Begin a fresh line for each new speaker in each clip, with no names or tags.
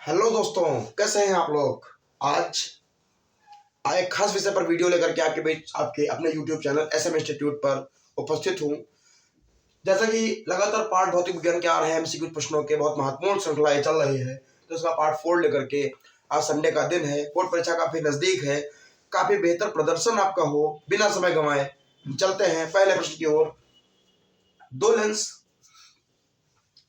Hello दोस्तों, कैसे हैं आप लोग। आज एक खास विषय पर वीडियो लेकर के आपके बीच आपके अपने YouTube चैनल SM इंस्टीट्यूट पर उपस्थित हूं। जैसा कि लगातार पार्ट भौतिक विज्ञान के आ रहे हैं, MCQ प्रश्नों के बहुत महत्वपूर्ण श्रृंखलाएं चल रही है, तो इसका पार्ट 4 लेकर के आज संडे का दिन है, बोर्ड परीक्षा काफी नजदीक है, काफी बेहतर प्रदर्शन आपका हो, बिना समय गंवाए चलते हैं पहले प्रश्न की ओर। दो लेंस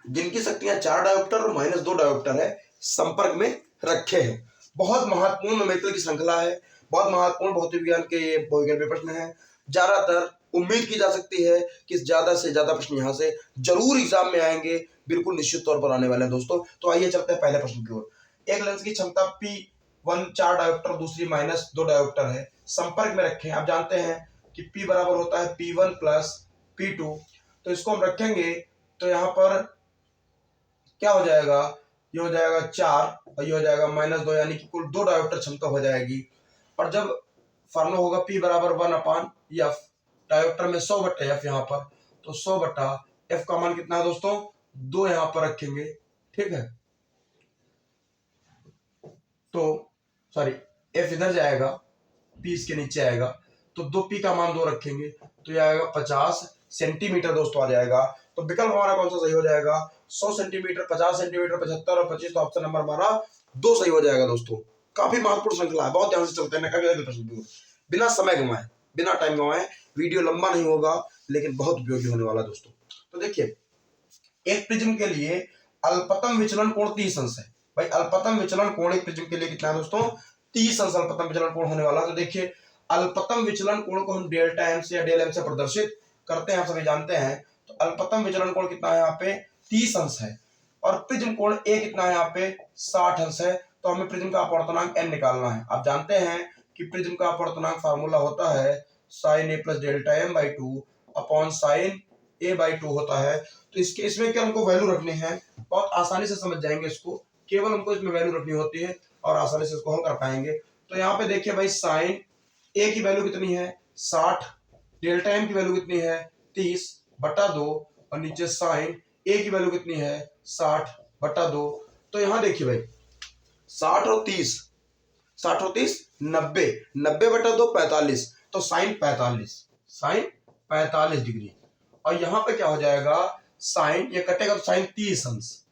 जिनकी शक्तियां 4 डायोप्टर और -2 डायोप्टर है संपर्क में रखे हैं। बहुत महत्वपूर्ण न्यूमेरिकल की श्रृंखला है, बहुत महत्वपूर्ण भौतिक विज्ञान के ये भौतिक प्रश्न है। ज्यादातर उम्मीद की जा सकती है कि ज्यादा से ज्यादा प्रश्न यहाँ से जरूर एग्जाम में आएंगे, बिल्कुल निश्चित तौर पर आने वाले हैं दोस्तों। तो आइए चलते हैं पहले प्रश्न की ओर। एक लेंस की क्षमता P1 4 डायोप्टर, दूसरी -2 डायोप्टर है, संपर्क में रखें। आप जानते हैं कि P बराबर होता है P1 प्लस P2, तो इसको हम रखेंगे तो यहाँ पर क्या हो जाएगा, ये हो जाएगा 4 और ये हो जाएगा -2, यानी कि कुल 2 डायोप्टर क्षमता हो जाएगी। और जब फार्मूला होगा P बराबर 1/F, डायोप्टर में 100/F यहाँ पर, तो 100/F का मान कितना है दोस्तों, 2 यहाँ पर रखेंगे, ठीक है। तो सॉरी, F इधर जाएगा, P इसके नीचे आएगा, तो 2P का मान 2 रखेंगे, तो ये आएगा 50 सेंटीमीटर दोस्तों आ जाएगा। तो विकल्प हमारा कौन सा सही हो जाएगा, 100 सेंटीमीटर, 50 सेंटीमीटर, 75 और 25। तो ऑप्शन नंबर हमारा 2 सही हो जाएगा दोस्तों। काफी महत्वपूर्ण श्रृंखला है, बहुत ध्यान से चलते हैं, अगले प्रश्न बिना समय गंवाए, बिना टाइम गंवाए। वीडियो लंबा नहीं होगा लेकिन बहुत उपयोगी होने वाला दोस्तों। तो देखिए, एक प्रिज्म के लिए अल्पतम विचलन कोण 30 अंश है। भाई अल्पतम विचलन कोण एक प्रिज्म के लिए कितना है दोस्तों, 30 अंश अल्पतम विचलन कोण होने वाला। तो देखिए, अल्पतम विचलन कोण को हम डेल्टा एम से या डेल एम से प्रदर्शित करते हैं, आप सभी जानते हैं। तो अल्पतम विचलन कोण कितना है यहाँ पे, 30 अंश है। और प्रिज्म कोण ए कितना है यहाँ पे, 60 अंश है। तो हमें प्रिज्म का अपवर्तनांक n निकालना है। आप जानते हैं कि प्रिज्म का अपवर्तनांक फार्मूला होता है sin a plus delta m by 2 upon sin a by 2 होता है। तो इसमें क्या हमको वैल्यू रखनी है, बहुत आसानी से समझ जाएंगे इसको, केवल हमको इसमें वैल्यू रखनी होती है और आसानी से इसको हम कर पाएंगे। तो यहाँ पे देखिए भाई, साइन ए की वैल्यू कितनी है 60, डेल्टा एम की वैल्यू कितनी है 30/2 और नीचे साइन ए की वैल्यू कितनी है 60/2। तो यहाँ देखिए भाई, 60 और 30, 60 और 30 90, 90/2 45, तो साइन 45 डिग्री। और यहाँ पे क्या हो जाएगा, साइन ये कटेगा तो साइन 30 अंश।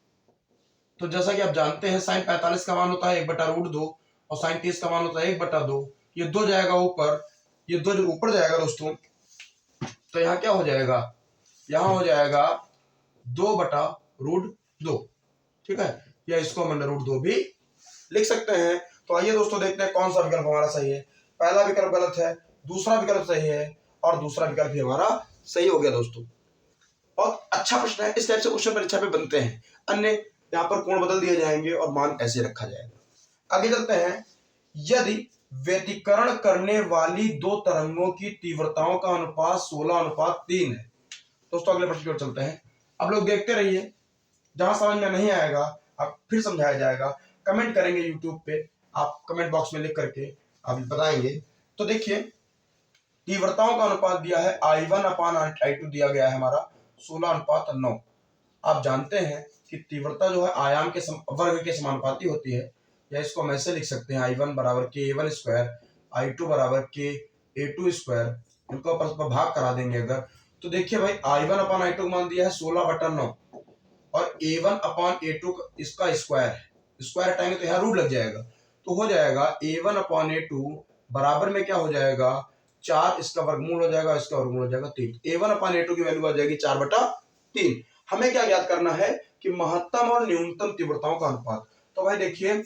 तो जैसा कि आप जानते हैं साइन 45 का मान होता है 1/√2 और साइन 30 का मान होता है 1/2। ये 2 जाएगा ऊपर, ये 2 जो ऊपर जाएगा दोस्तों, तो यहाँ क्या हो जाएगा, यहाँ हो जाएगा 2/√2, ठीक है, या इसको हम √2 भी लिख सकते हैं। तो आइए दोस्तों देखते हैं कौन सा विकल्प हमारा सही है। पहला विकल्प गलत है, दूसरा विकल्प सही है और दूसरा विकल्प भी हमारा सही हो गया दोस्तों। और अच्छा प्रश्न है, इस टाइप से क्वेश्चन परीक्षा में बनते हैं। अन्य यहाँ पर कोण बदल दिए जाएंगे और मान ऐसे रखा जाएगा। आगे चलते हैं, यदि व्यतिकरण करने वाली 2 तरंगों की तीव्रताओं का अनुपात 16:3 है। दोस्तों अगले प्रश्न की ओर चलते हैं। अब लोग देखते रहिए, जहां समझ में नहीं आएगा आप फिर समझाया जाएगा, कमेंट करेंगे यूट्यूब पे, आप कमेंट बॉक्स में लिख करके आप बताएंगे। तो देखिए, तीव्रताओं का अनुपात दिया है I1/I2, दिया गया है हमारा 16:9। आप जानते हैं कि तीव्रता जो है आयाम के वर्ग के समानुपाती होती है, या इसको हम ऐसे लिख सकते हैं I1 बराबर k1², I2 बराबर k2²। इनको परस्पर भाग करा देंगे अगर, तो देखिए भाई I1/I2 का मान दिया है 16/9 और A1/A2 इसका स्क्वायर है, स्क्वायर हटाएंगे तो यहाँ रूट लग जाएगा, तो हो जाएगा A1/A2 बराबर में क्या हो जाएगा 4, इसका वर्गमूल हो जाएगा, इसका वर्गमूल हो जाएगा 3। A1/A2 की वैल्यू आ जाएगी 4/3। हमें क्या ज्ञात करना है कि महत्तम और न्यूनतम तीव्रताओं का अनुपात। तो भाई देखिए,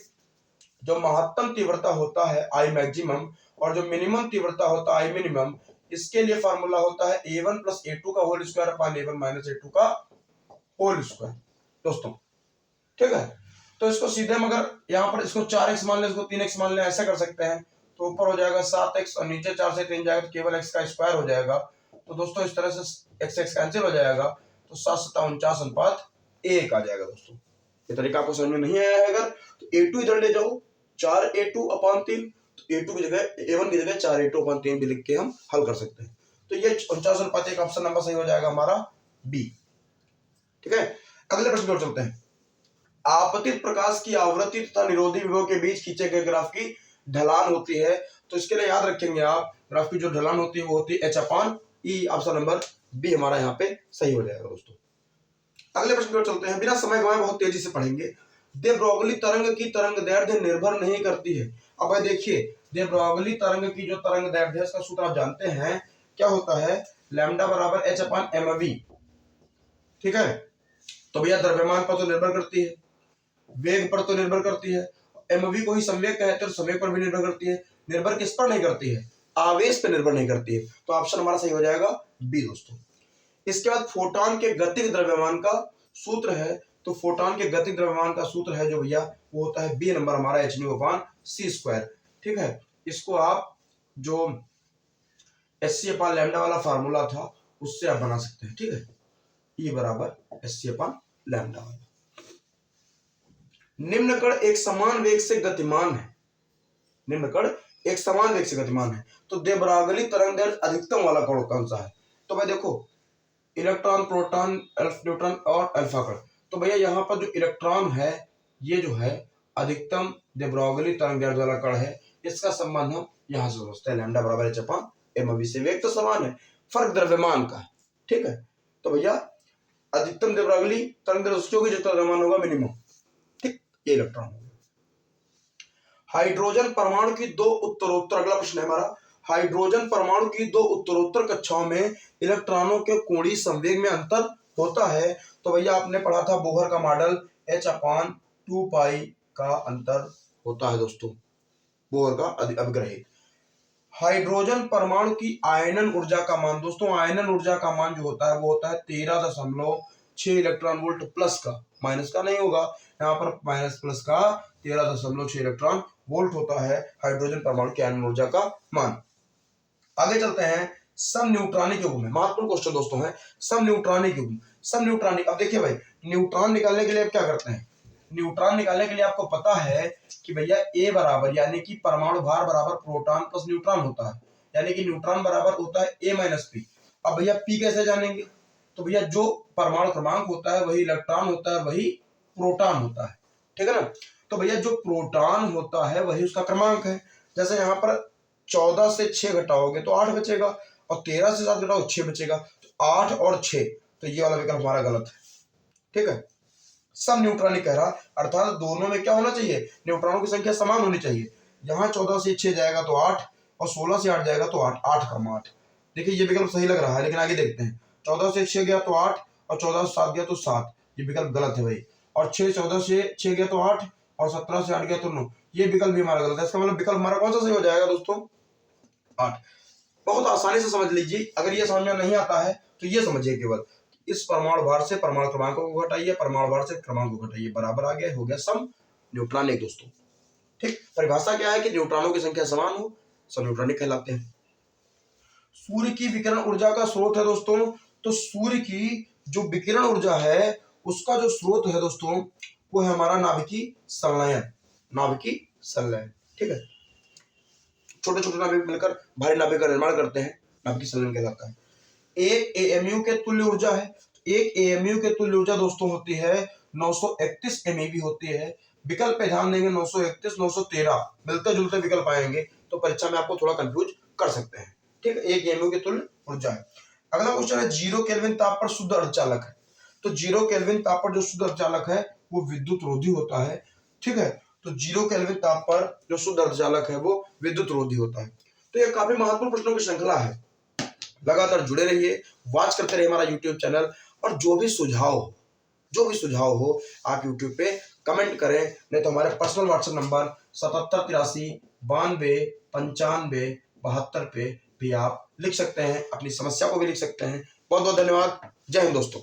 जो महत्तम तीव्रता होता है I मैक्सिमम और जो मिनिमम तीव्रता होता है I मिनिमम, इसके लिए फार्मूला होता है A1 + A2 का whole square upon A1 - A2 का होल स्क्वायर दोस्तों, ठीक है। तो इसको सीधे हम अगर यहाँ पर इसको 4x मान लें, इसको 3x मान लें, ऐसा कर सकते हैं। तो ऊपर हो जाएगा 7x और नीचे 4 से 3 जाएगा तो केवल x का स्क्वायर हो जाएगा। तो दोस्तों इस तरह से x कैंसिल हो जाएगा, तो 7×7 = 49 आ जाएगा दोस्तों। ये तरीका आपको समझ में नहीं आया है अगर, तो A2 इधर ले जाओ, 4A2/3, तो A2 की जगह A1 की जगह 4A2/3 भी लिख के हम हल कर सकते हैं। तो ये 49/1 ऑप्शन नंबर सही हो जाएगा हमारा बी, ठीक है। अगले प्रश्न की ओर चलते हैं। आपतित प्रकाश की आवृत्ति तथा निरोधी विभव के बीच खींचे गए ग्राफ की ढलान होती है। तो इसके लिए याद रखेंगे आप, ग्राफ की जो ढलान होती है वो होती है h/e। ऑप्शन नंबर बी हमारा यहाँ पे सही हो जाएगा दोस्तों। अगले प्रश्न पर चलते हैं, बिना समय गवाए बहुत तेजी से पढ़ेंगे। दे ब्रोगली तरंग की तरंग दैर्ध्य निर्भर नहीं करती है। अब देखिए, दे ब्रोगली तरंग की जो तरंग दैर्ध्य है, इसका सूत्र आप जानते हैं क्या होता है, लैम्डा बराबर h/mv। ठीक है, तो भैया द्रव्यमान पर तो निर्भर करती है, वेग पर तो निर्भर करती है, mv को ही संवेग कहते हैं, संवेग पर भी निर्भर करती है। निर्भर किस पर नहीं करती है, आवेश पर निर्भर नहीं करती है। तो ऑप्शन हमारा सही हो जाएगा बी दोस्तों। इसके बाद फोटॉन के गतिज द्रव्यमान का सूत्र है। तो फोटॉन के गतिज द्रव्यमान का सूत्र है जो भैया, वो होता है बी नंबर हमारा hν/c²। ठीक है, इसको आप जो hc/λ वाला फार्मूला था उससे आप बना सकते हैं। ठीक है, E बराबर hc/λ। निम्न कण एक समान वेग से गतिमान है, निम्न कण एक समान वेग से गतिमान है, तो दे ब्रोगली तरंग दैर्ध्य अधिकतम वाला कण कौन सा है। तो भाई देखो, इलेक्ट्रॉन, प्रोटॉन, न्यूट्रॉन और अल्फा कण। तो भैया यहाँ पर जो इलेक्ट्रॉन है, ये जो है अधिकतम दे ब्रोगली तरंग दैर्ध्य वाला कण है। इसका संबंध हम यहाँ से समझते हैं, लैम्डा बराबर h/mv से। वेग तो समान है, फर्क द्रव्यमान का है। ठीक है, तो भैया अधिकतम दे ब्रोगली तरंग दैर्ध्य उसकी होगी जो द्रव्यमान होगा मिनिमम। ठीक, ये इलेक्ट्रॉन होगा। हाइड्रोजन परमाणु की दो उत्तरोत्तर, अगला प्रश्न है हमारा, हाइड्रोजन परमाणु की दो उत्तरोत्तर कक्षाओं में इलेक्ट्रॉनों के कोणीय संवेग में अंतर होता है। तो भैया आपने पढ़ा था बोहर का मॉडल, h/2π का अंतर होता है दोस्तों, बोहर का अभिग्रहित। हाइड्रोजन परमाणु की आयनन ऊर्जा का मान, दोस्तों आयनन ऊर्जा का मान जो होता है वो होता है 13.6 इलेक्ट्रॉन वोल्ट प्लस का, माइनस का नहीं होगा यहाँ पर, माइनस प्लस का 13.6 इलेक्ट्रॉन वोल्ट होता है हाइड्रोजन परमाणु की आयनन ऊर्जा का मान। आगे चलते हैं, सम न्यूट्रॉनिक युग्म में, महत्वपूर्ण क्वेश्चन दोस्तों है सम न्यूट्रॉनिक युग्म। सम न्यूट्रॉनिक, अब देखिए भाई, न्यूट्रॉन निकालने के लिए आप क्या करते हैं, न्यूट्रॉन निकालने के लिए आपको पता है कि भैया ए बराबर, यानी कि परमाणु भार बराबर प्रोटॉन प्लस न्यूट्रॉन होता है, यानी कि न्यूट्रॉन बराबर होता है a-p। अब भैया पी कैसे जानेंगे, तो भैया जो परमाणु क्रमांक होता है वही इलेक्ट्रॉन होता है, वही प्रोटॉन होता है। ठीक है ना, तो भैया जो प्रोटॉन होता है वही उसका क्रमांक है। जैसे यहाँ पर 14 से 6 घटाओगे तो 8 बचेगा, और 13 से 7 घटाओ 6 बचेगा, तो 8 और 6, तो ये वाला विकल्प हमारा गलत है। ठीक है, सम न्यूट्रॉनिक कह रहा, अर्थात दोनों में क्या होना चाहिए, न्यूट्रॉनों की संख्या समान होनी चाहिए। यहाँ 14 से 6 जाएगा तो 8, और 16 से 8 जाएगा तो 8, 8 का 8। देखिए ये विकल्प सही लग रहा है, लेकिन आगे देखते हैं, 14 से 6 गया तो 8, और 14 से 7 गया तो 7, ये विकल्प गलत है भाई। और 14 से 6 गया तो 8, और 17 से 8 गया तो 9, ये विकल्प भी हमारा गलत है। इसका मतलब विकल्प हमारा कौन सा सही हो जाएगा दोस्तों, 8। बहुत आसानी से समझ लीजिए, अगर ये समझ में नहीं आता है तो ये समझिए केवल, इस परमाणु भार से परमाणु क्रमांकों को घटाइए, परमाणु भार से क्रमांक को घटाइए, बराबर आ गया, हो गया सम न्यूट्रॉनिक दोस्तों। ठीक, परिभाषा क्या है कि न्यूट्रॉनों की संख्या समान हो, सम न्यूट्रॉनिक कहलाते हैं। सूर्य की विकिरण ऊर्जा का स्रोत है दोस्तों, तो सूर्य की जो विकिरण ऊर्जा है उसका जो स्रोत है दोस्तों वो है हमारा नाभिकीय संलयन, नाभिकीय संलयन। ठीक है, छोटे छोटे नाभिक मिलकर भारी नाभिक का निर्माण करते हैं, नाभिकीय संलयन कहलाता है। एक एएमयू के तुल्य ऊर्जा है, एक एएमयू के तुल्य ऊर्जा दोस्तों होती है 931 MeV होती है। विकल्प पे ध्यान देंगे, 931, 913 मिलते जुलते विकल्प आएंगे तो परीक्षा में आपको थोड़ा कंफ्यूज कर सकते हैं। ठीक है, एक एएमयू के तुल्य ऊर्जा है। अगला क्वेश्चन है, 0 केल्विन ताप पर शुद्ध अर्धचालक है। तो 0 केल्विन ताप पर जो शुद्ध अर्धचालक है वो विद्युत रोधी होता है। ठीक है, तो 0 केल्विन ताप पर जो शुद्ध अर्धचालक है वो विद्युत रोधी होता है। तो ये काफी महत्वपूर्ण प्रश्नों की श्रृंखला है, लगातार जुड़े रहिए, वॉच करते रहिए हमारा यूट्यूब चैनल, और जो भी सुझाव हो आप यूट्यूब पे कमेंट करें, नहीं तो हमारे पर्सनल व्हाट्सएप नंबर 7783929572 पे भी आप लिख सकते हैं, अपनी समस्या को भी लिख सकते हैं। बहुत बहुत धन्यवाद, जय हिंद दोस्तों।